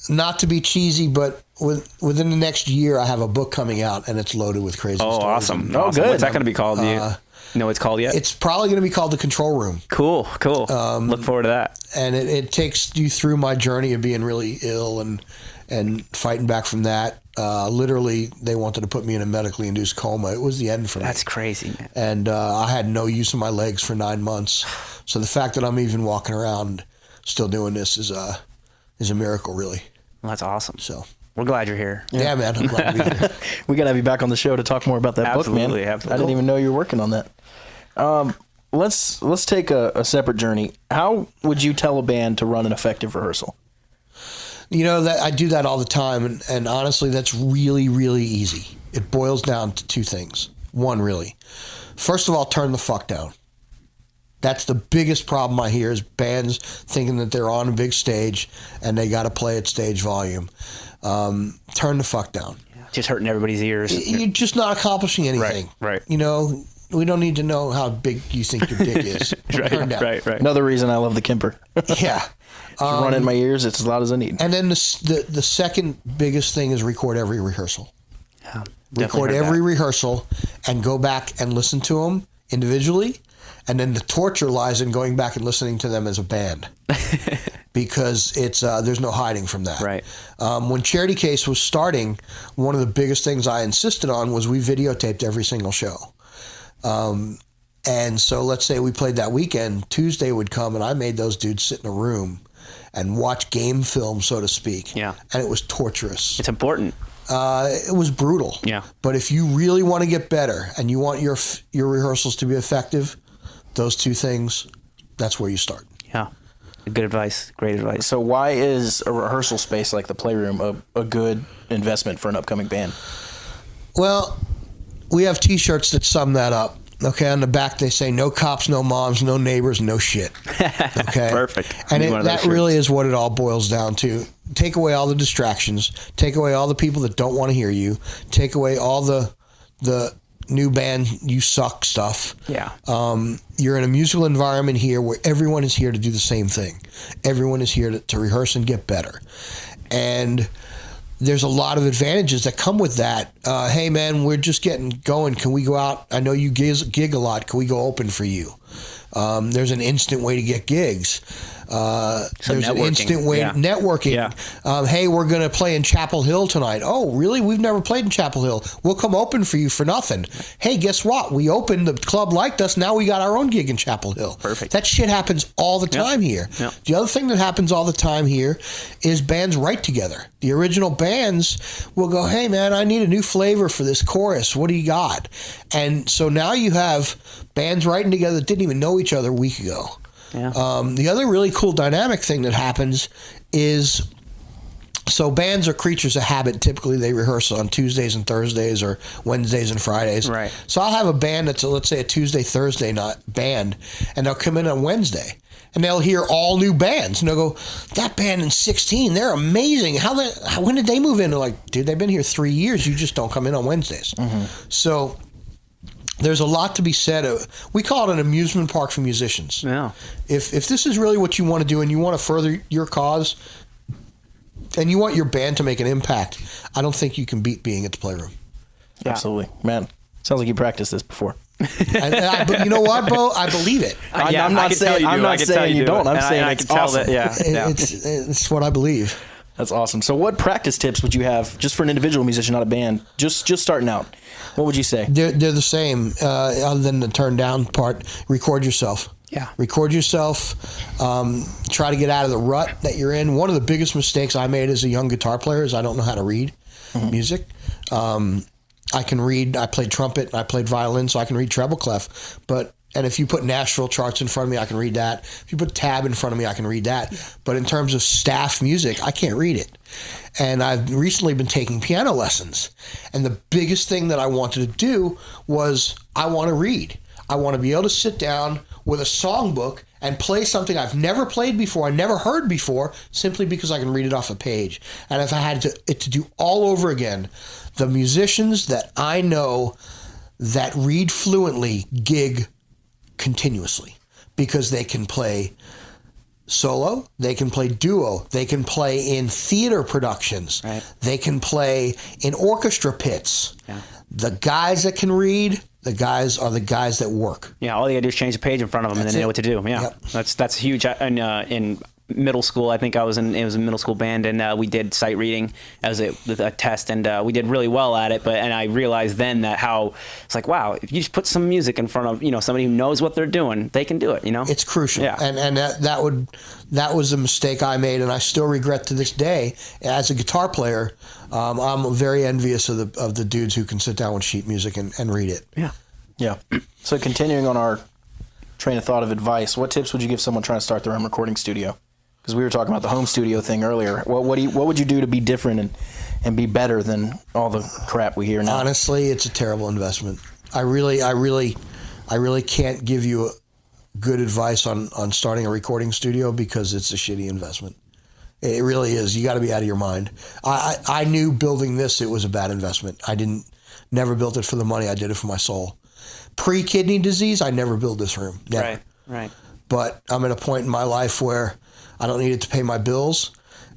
Not to be cheesy, but within the next year, I have a book coming out, and it's loaded with crazy stories.
Awesome.
Good.
What's that going to be called? Do you know what it's called yet?
It's probably going to be called The Control Room.
Cool. Look forward to that.
And it takes you through my journey of being really ill and fighting back from that. Literally, they wanted to put me in a medically induced coma. It was the end for me.
That's crazy, man.
And I had no use of my legs for 9 months. So the fact that I'm even walking around still doing this is a miracle, really.
Well, that's awesome.
So
we're glad you're here.
Yeah, man. I'm glad to be here.
We got to have you back on the show to talk more about that book, man.
Absolutely.
I didn't even know you were working on that. Let's take a separate journey. How would you tell a band to run an effective rehearsal?
You know, that I do that all the time, and honestly, that's really, really easy. It boils down to 2 things. One, really. First of all, turn the fuck down. That's the biggest problem I hear, is bands thinking that they're on a big stage and they got to play at stage volume. Turn the fuck down.
Just hurting everybody's ears.
You're just not accomplishing anything.
Right.
You know, We don't need to know how big you think your dick is.
Right.
Another reason I love the Kemper.
Yeah.
Run in my ears. It's as loud as I need.
And then the second biggest thing is record every rehearsal.
Yeah,
record every rehearsal and go back and listen to them individually. And then the torture lies in going back and listening to them as a band. Because it's there's no hiding from that.
Right.
When Charity Case was starting, one of the biggest things I insisted on was we videotaped every single show. And so let's say we played that weekend, Tuesday would come and I made those dudes sit in a room and watch game film, so to speak.
Yeah.
And it was torturous.
It's important.
It was brutal.
Yeah.
But if you really want to get better and you want your rehearsals to be effective, those two things, that's where you start.
Yeah. Good advice. Great advice.
So why is a rehearsal space like the Playroom a good investment for an upcoming band?
Well, we have T-shirts that sum that up. Okay, on the back they say no cops, no moms, no neighbors, no shit. Okay,
Perfect.
And that really is what it all boils down to. Take away all the distractions. Take away all the people that don't want to hear you. Take away all the new band you suck stuff.
Yeah.
You're in a musical environment here where everyone is here to do the same thing. Everyone is here to rehearse and get better. And there's a lot of advantages that come with that. Hey, man, we're just getting going. Can we go out? I know you gig a lot. Can we go open for you? There's an instant way to get gigs. There's an instant way networking.
Yeah.
Hey, we're going to play in Chapel Hill tonight. Oh, really? We've never played in Chapel Hill. We'll come open for you for nothing. Hey, guess what? We opened, the club liked us. Now we got our own gig in Chapel Hill.
Perfect.
That shit happens all the time here.
Yep.
The other thing that happens all the time here is bands write together. The original bands will go, hey, man, I need a new flavor for this chorus. What do you got? And so now you have bands writing together that didn't even know each other a week ago.
Yeah.
The other really cool dynamic thing that happens is, so bands are creatures of habit. Typically, they rehearse on Tuesdays and Thursdays or Wednesdays and Fridays.
Right.
So I'll have a band that's, let's say, a Tuesday, Thursday night band, and they'll come in on Wednesday, and they'll hear all new bands, and they'll go, that band in 16, they're amazing. When did they move in? They're like, dude, they've been here 3 years. You just don't come in on Wednesdays. Mm-hmm. So there's a lot to be said. We call it an amusement park for musicians.
Yeah.
If this is really what you want to do and you want to further your cause and you want your band to make an impact, I don't think you can beat being at the Playroom.
Yeah.
Absolutely. Man, sounds like you practiced this before.
But you know what, Bo? I believe it.
I'm not saying you don't. I'm saying it's awesome.
It's what I believe.
That's awesome. So what practice tips would you have just for an individual musician, not a band, just starting out? What would you say?
They're the same, other than the turn down part. Record yourself.
Yeah.
Record yourself. Try to get out of the rut that you're in. One of the biggest mistakes I made as a young guitar player is I don't know how to read music. I can read. I played trumpet and I played violin, so I can read treble clef. And if you put Nashville charts in front of me, I can read that. If you put tab in front of me, I can read that. But in terms of staff music, I can't read it. And I've recently been taking piano lessons. And the biggest thing that I wanted to do was I want to read. I want to be able to sit down with a songbook and play something I've never played before, I never heard before, simply because I can read it off a page. And if I had it to do all over again, the musicians that I know that read fluently gig continuously because they can play solo, they can play duo, they can play in theater productions,
right.
They can play in orchestra pits.
Yeah.
The guys that can read, the guys are the guys that work.
Yeah, all they gotta do is change the page in front of them, and then they know what to do. Yeah,
Yep.
That's huge. In middle school, I think it was a middle school band, and we did sight reading as a test, and we did really well at it. And I realized then that how it's like, wow, if you just put some music in front of somebody who knows what they're doing, they can do it.
It's crucial.
Yeah.
And that was a mistake I made, and I still regret to this day. As a guitar player, I'm very envious of the dudes who can sit down with sheet music and read it.
Yeah. So continuing on our train of thought of advice, what tips would you give someone trying to start their own recording studio? Because we were talking about the home studio thing earlier. What would you do to be different and be better than all the crap we hear now?
Honestly, it's a terrible investment. I really can't give you good advice on starting a recording studio because it's a shitty investment. It really is. You got to be out of your mind. I knew building this, it was a bad investment. Never built it for the money. I did it for my soul. pre-kidney disease, I never build this room. Never.
Right.
But I'm at a point in my life where I don't need it to pay my bills,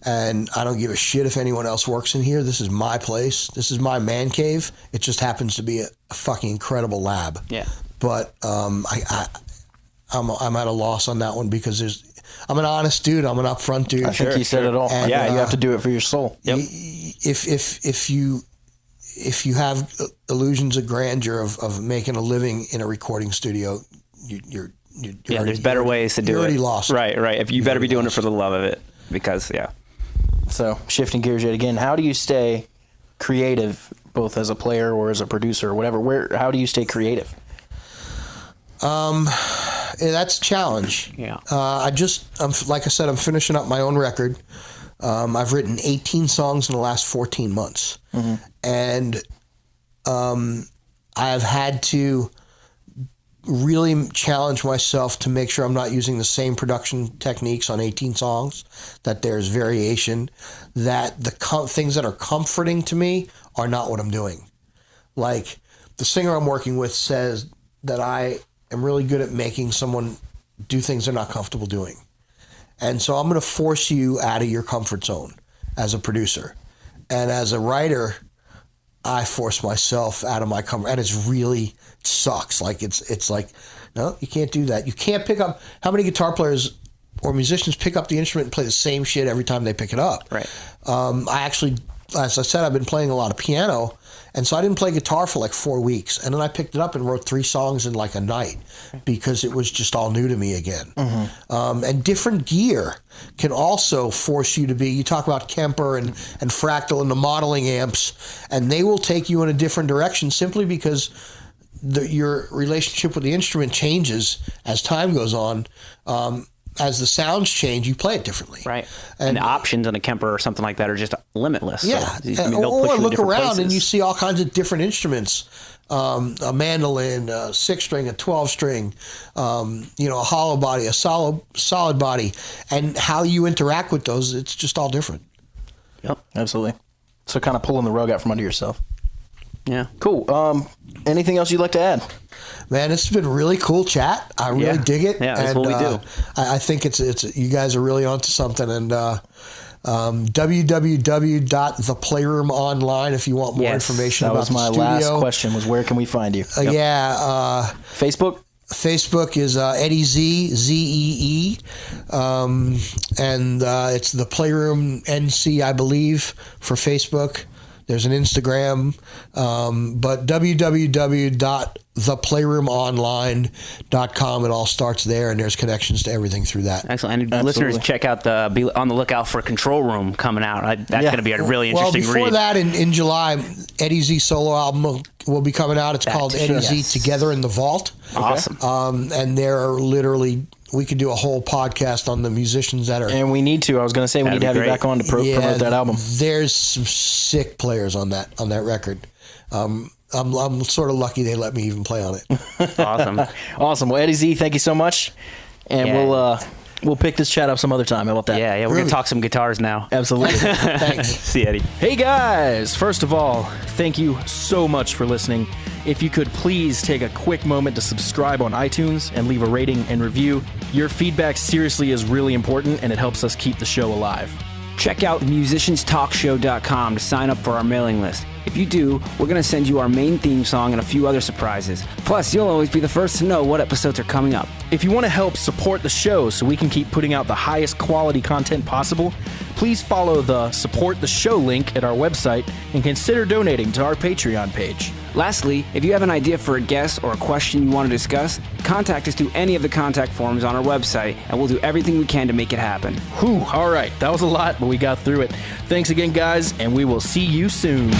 and I don't give a shit if anyone else works in here. This is my place. This is my man cave. It just happens to be a fucking incredible lab.
Yeah.
But I'm at a loss on that one because I'm an honest dude. I'm an upfront dude.
I think you said it all.
And,
you have to do it for your soul.
Yep.
If you have illusions of grandeur of making a living in a recording studio, you're
there's better ways to do it.
You're already lost.
Right. If you better be doing it for the love of it, because
So shifting gears yet again, how do you stay creative, both as a player or as a producer or whatever? How do you stay creative?
That's a challenge.
Yeah.
Like I said, I'm finishing up my own record. I've written 18 songs in the last 14 months. Mm-hmm. And I've had to really challenge myself to make sure I'm not using the same production techniques on 18 songs, that there's variation, that the things that are comforting to me are not what I'm doing. Like the singer I'm working with says that I am really good at making someone do things they're not comfortable doing. And so I'm going to force you out of your comfort zone as a producer. And as a writer, I force myself out of my comfort, and it's really sucks. Like it's like, no, you can't do that. You can't pick up. How many guitar players or musicians pick up the instrument and play the same shit every time they pick it up?
Right.
I actually, as I said, I've been playing a lot of piano, and so I didn't play guitar for like 4 weeks, and then I picked it up and wrote 3 songs in like a night because it was just all new to me again. Mm-hmm. And different gear can also force you to be. You talk about Kemper and Fractal and the modeling amps, and they will take you in a different direction simply because your relationship with the instrument changes as time goes on. As the sounds change, you play it differently.
Right. And the options on a Kemper or something like that are just limitless.
Yeah.
So,
or look around and you see all kinds of different instruments. A mandolin, a 6-string, a 12-string, a hollow body, a solid body. And how you interact with those, it's just all different.
Yep.
Absolutely. So kind of pulling the rug out from under yourself.
Yeah.
Cool. Anything else you'd like to add?
Man, it's been really cool chat. I really dig it.
Yeah, that's what we do.
I think it's you guys are really onto something. And www.theplayroom online if you want more information about the studio.
That was my last question, was where can we find you? Facebook?
Facebook is Eddie Z, Z-E-E. And it's the Playroom NC, I believe, for Facebook. There's an Instagram, but www.theplayroom.online.com. It all starts there, and there's connections to everything through that.
Excellent. And listeners, check out be on the lookout for Control Room coming out. That's going to be a really interesting read.
Well, before that, in July, Eddie Z solo album will be coming out. It's called Eddie Z Together in the Vault.
Awesome.
And there are literally... We could do a whole podcast on the musicians that are...
And we need to. I was going to say we need to have you back on to promote that album.
There's some sick players on that record. I'm sort of lucky they let me even play on it.
Awesome.
Awesome. Well, Eddie Z, thank you so much. And we'll pick this chat up some other time. How about that?
Yeah. We're going to talk some guitars now.
Absolutely.
Thanks.
See you, Eddie.
Hey, guys. First of all, thank you so much for listening. If you could please take a quick moment to subscribe on iTunes and leave a rating and review. Your feedback seriously is really important, and it helps us keep the show alive.
Check out musicianstalkshow.com to sign up for our mailing list. If you do, we're going to send you our main theme song and a few other surprises. Plus, you'll always be the first to know what episodes are coming up.
If you want to help support the show so we can keep putting out the highest quality content possible, please follow the Support the Show link at our website and consider donating to our Patreon page.
Lastly, if you have an idea for a guest or a question you want to discuss, contact us through any of the contact forms on our website, and we'll do everything we can to make it happen.
Whew, all right. That was a lot, but we got through it. Thanks again, guys, and we will see you soon.